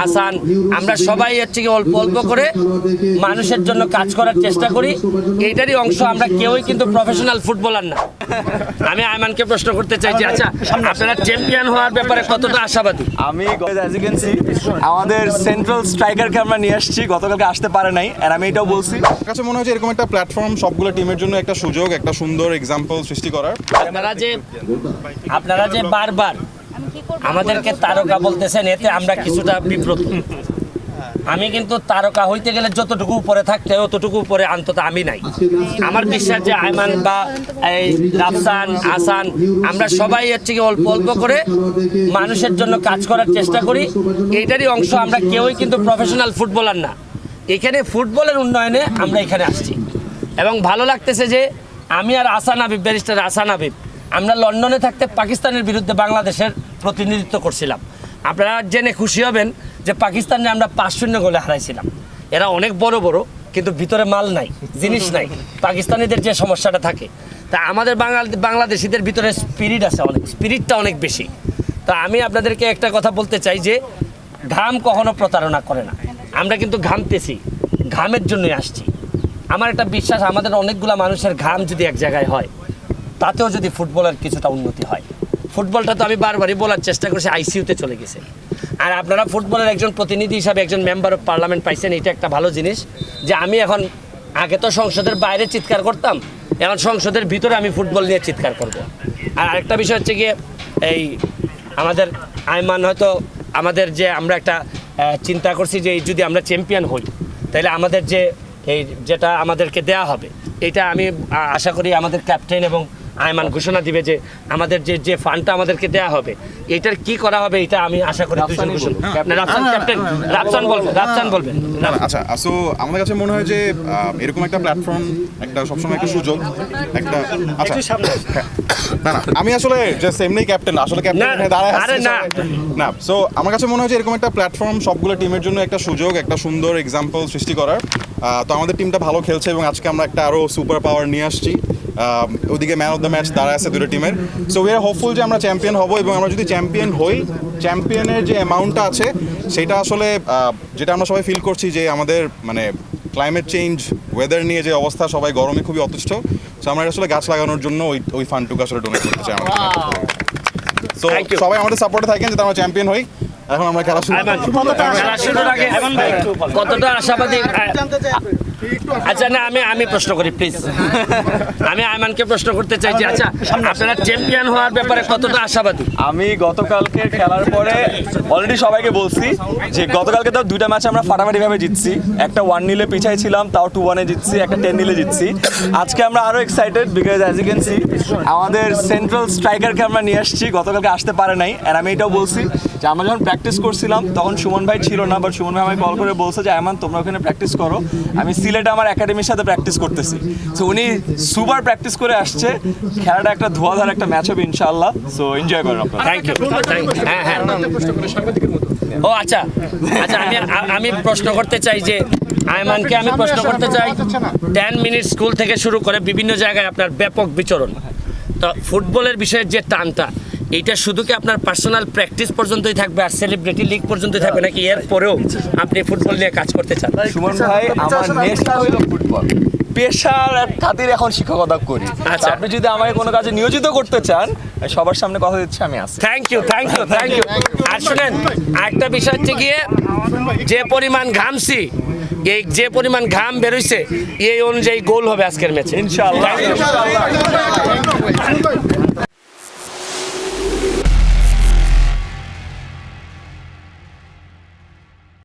আসান, আমরা সবাই হচ্ছে কি অল্প অল্প করে মানুষের জন্য কাজ করার চেষ্টা করি। এইটারই অংশ। আমরা কেউই কিন্তু প্রফেশনাল ফুটবলার না। আমি আয়মানকে প্রশ্ন করতে চাই যে আচ্ছা, আপনারা চ্যাম্পিয়ন হওয়ার ব্যাপারে কতটা আশাবাদী? আমি আমাদের সেন্ট্রাল স্ট্রাইকারকে আমরা নিয়ে আসছি, গতকালকে আসতে পারে নাই, আর আমি এটাও বলছি আমার কাছে মনে হয় যে এরকম একটা প্ল্যাটফর্ম সবগুলো টিমের জন্য একটা সুযোগ, একটা সুন্দর এক্সাম্পল সৃষ্টি করার। আপনারা যে বারবার আমাদেরকে তারকা বলতেছেন, এতে আমরা কিছুটা বিব্রত। আমি কিন্তু তারকা হইতে গেলে যতটুকু উপরে থাকতে হয় অতটুকু উপরে অন্তত আমি নাই। আমার বিশ্বাস যে আয়মান বা এই রাফসান, আসান, আমরা সবাই হচ্ছে কি অল্প অল্প করে মানুষের জন্য কাজ করার চেষ্টা করি। এইটারই অংশ। আমরা কেউই কিন্তু প্রফেশনাল ফুটবলার না। এখানে ফুটবলের উন্নয়নে আমরা এখানে আসছি এবং ভালো লাগতেছে যে আমি আর আসান হাবিব, ব্যারিস্টার আসান হাবিব, আমরা লন্ডনে থাকতে পাকিস্তানের বিরুদ্ধে বাংলাদেশের প্রতিনিধিত্ব করছিলাম। আপনারা জেনে খুশি হবেন যে পাকিস্তানে আমরা 5-0 গোলে হারাইছিলাম। এরা অনেক বড় বড়, কিন্তু ভিতরে মাল নাই, জিনিস নাই। পাকিস্তানিদের যে সমস্যাটা থাকে, তা আমাদের বাংলাদেশিদের ভিতরে স্পিরিট আছে, অনেক স্পিরিটটা অনেক বেশি। তা আমি আপনাদেরকে একটা কথা বলতে চাই যে ঘাম কখনো প্রতারণা করে না। আমরা কিন্তু ঘামতেছি, ঘামের জন্যই আসছি। আমার একটা বিশ্বাস, আমাদের অনেকগুলো মানুষের ঘাম যদি এক জায়গায় হয়, তাতেও যদি ফুটবলের কিছুটা উন্নতি হয়। ফুটবলটা তো আমি বারবারই বলার চেষ্টা করছি, আইসিইউতে চলে গেছে। আর আপনারা ফুটবলের একজন প্রতিনিধি হিসাবে একজন মেম্বার অফ পার্লামেন্ট পাইছেন, এটা একটা ভালো জিনিস। যে আমি এখন, আগে তো সংসদের বাইরে চিৎকার করতাম, এখন সংসদের ভিতরে আমি ফুটবল নিয়ে চিৎকার করব। আর আরেকটা বিষয় হচ্ছে গিয়ে, এই আমাদের আয়মান হয়তো আমাদের যে আমরা একটা চিন্তা করছি যে যদি আমরা চ্যাম্পিয়ন হই, তাহলে আমাদের যে এই যেটা আমাদেরকে দেয়া হবে, এটা আমি আশা করি আমাদের ক্যাপ্টেন এবং আয়মান ঘোষণা দিবে যে আমাদের যে ফান্ডটা আমাদেরকে দেয়া হবে, এটার কি করা হবে, এটা আমি আশা করি রাফসান বলবেন। আচ্ছা, সো আমাদের কাছে মনে হয় যে এরকম একটা প্ল্যাটফর্ম একটা সবসময় একটা সুযোগ, একটা আচ্ছা না আমি আসলে জাস্ট এমনি ক্যাপ্টেন, আসলে ক্যাপ্টেন দাঁড়ায় আছে না। সো আমার কাছে মনে হয় যে এরকম একটা প্ল্যাটফর্ম সবগুলো টিমের জন্য একটা সুযোগ, একটা সুন্দর এক্সাম্পল সৃষ্টি করার। তো আমাদের টিমটা ভালো খেলছে এবং আজকে আমরা একটা আরো সুপার পাওয়ার নিয়ে আসছি। ওদিকে ম্যান অফ দ্য ম্যাচ দাঁড়ায় আছে দুটো টিমের। সো উই আর হোপফুল যে আমরা চ্যাম্পিয়ন হব, এবং আমরা যদি চ্যাম্পিয়ন হই, চ্যাম্পিয়নের যে অ্যামাউন্টটা আছে সেটা আসলে যেটা আমরা সবাই ফিল করছি যে আমাদের মানে ক্লাইমেট চেঞ্জ, ওয়েদার নিয়ে যে অবস্থা, সবাই গরমে খুবই অতিষ্ঠ। সো আমরা আসলে গাছ লাগানোর জন্য ওই ফান্ডটুকু আসলে ডোনেট করতে চাই আমাদের। সো সবাই আমাদের সাপোর্টে থাকেন যাতে আমরা চ্যাম্পিয়ন হই। এখন আমরা খেলা শুরু কতটা আশাবাদী? আচ্ছা না, আমি প্রশ্ন করি প্লিজ। আমি আয়মানকে প্রশ্ন করতে চাই যে আচ্ছা, আপনারা চ্যাম্পিয়ন হওয়ার ব্যাপারে কতটা আশাবাদী? আমি গতকালকে খেলার পরে অলরেডি সবাইকে বলছি যে গতকালকে তো 2টা ম্যাচ আমরা ফাটাফাটিভাবে জিতছি। একটা 1-0 পিছায় ছিলাম, তাও 2-1 জিতছি, একটা 10-0 জিতছি। আজকে আমরা আরও excited because as you can see আমাদের সেন্ট্রাল স্ট্রাইকারকে আমরা নিয়ে আসছি, গতকালকে আসতে পারে নাই। আর আমি এটাও বলছি যে আমরা যখন প্র্যাকটিস করছিলাম তখন সুমন ভাই ছিল না, বাট সুমন ভাই আমাকে কল করে বলছে যে আয়মান তোমরা ওখানে প্র্যাকটিস করো, আমি সিলেটে আমার একাডেমির সাথে প্র্যাকটিস করতেছি। সো উনি সুপার প্র্যাকটিস করে আসছে। খেলাটা একটা ধোঁয়াধার একটা ম্যাচ হবে ইনশাআল্লাহ। সো এনজয় করেন আপনারা। Thank you. হ্যাঁ ও আচ্ছা, আমি প্রশ্ন করতে চাই যে আয়মানকে আমি প্রশ্ন করতে চাই, 10 মিনিট স্কুল থেকে শুরু করে বিভিন্ন জায়গায় আপনার ব্যাপক বিচরণ, তো ফুটবলের বিষয়ে যে টানটা, এইটা শুধু কি আপনার পার্সোনাল প্র্যাকটিস পর্যন্তই থাকবে আর সেলিব্রিটি লিগ পর্যন্তই থাকবে, নাকি এর পরেও আপনি ফুটবল নিয়ে কাজ করতে চান? সুমন ভাই, আমার নেশা হলো ফুটবল, পেশার খাতির এখন শিক্ষকতা করি। আচ্ছা, আপনি যদি আমাকে কোনো কাজে নিয়োজিত করতে চান, সবার সামনে কথা দিচ্ছি আমি আছি। Thank you. আর শুনেন, আরেকটা বিষয় হচ্ছে গিয়ে, যে পরিমাণ ঘামছি, যে পরিমাণ ঘাম বেরোইছে, এই অনুযায়ী গোল হবে আজকের ম্যাচে ইনশাআল্লাহ।